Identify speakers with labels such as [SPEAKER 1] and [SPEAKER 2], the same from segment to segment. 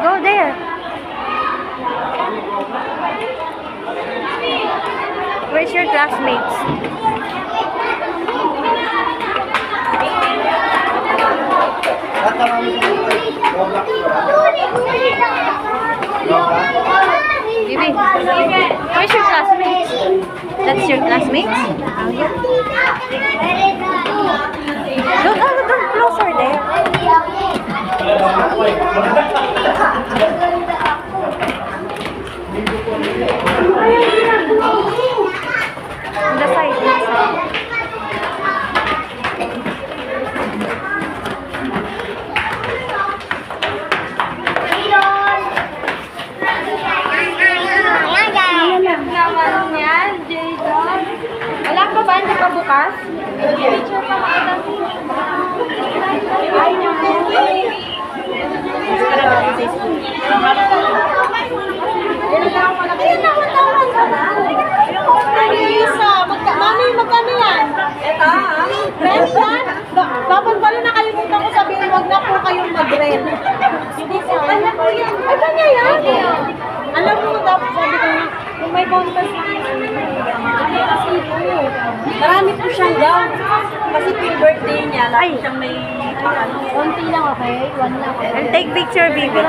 [SPEAKER 1] Go there. Where's your classmates? Bibi, where's your classmates? That's your classmates? Oh, yeah. Look closer there. On the side. Wala pa ba? Hindi pa bukas? Picture pa makita. Ay,
[SPEAKER 2] Mami, magkano yan? Ito, rent yan? Dapat pala nakalimutan ko sabihin, wag na po kayong mag-rent. Hindi sa kanya po yan. Ay, kanya yan? Alam mo, dapat sabi ko na, kung may bonus kasi po. Marami po siyang gown. Kasi po yung birthday niya, lagi siyang may konti lang, okay? One lang, okay?
[SPEAKER 1] and take picture, Bibi.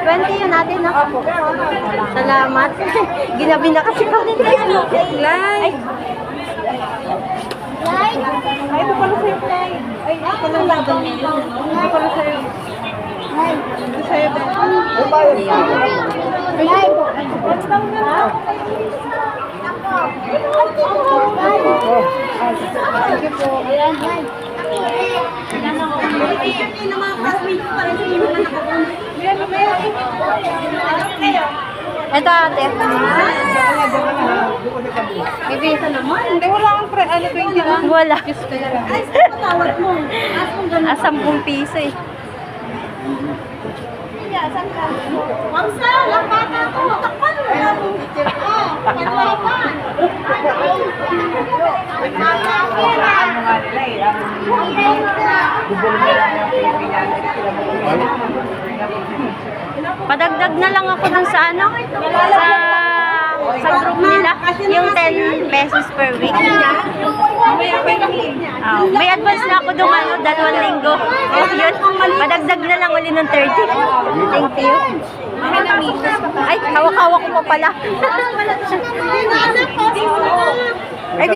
[SPEAKER 1] 20 yun natin, no? Salamat. Ginabi na kasi kami. Live.
[SPEAKER 2] Ay, ito pala sa'yo, Fly. Ay, ito pala laban niya. Ito pala sa'yo. Ay, ito sa'yo, Ben. Ay, what's down na lang? Thank you po. Ayan, Fly. Yung mga classmates pa rin sa'yo na nakapunod.
[SPEAKER 1] Ito, ate. Bibi.
[SPEAKER 2] Hindi, wala akong ano 20 lang.
[SPEAKER 1] Wala.
[SPEAKER 2] Ay, saan patawad mo?
[SPEAKER 1] Ah, 10 piso eh.
[SPEAKER 2] Saan ka? Mamsa, lang bata ko. Takpan mo. Takpan pa.
[SPEAKER 1] Padagdag na lang ako dun sa ano? Sa group nila. Yung 10 pesos per week. Oh, may advance na ako dun ano, 2 linggo. Yun, padagdag na lang uli ng 30. Thank you. Ay, hawak-hawak ko pa pala.
[SPEAKER 2] Hindi na anak ko.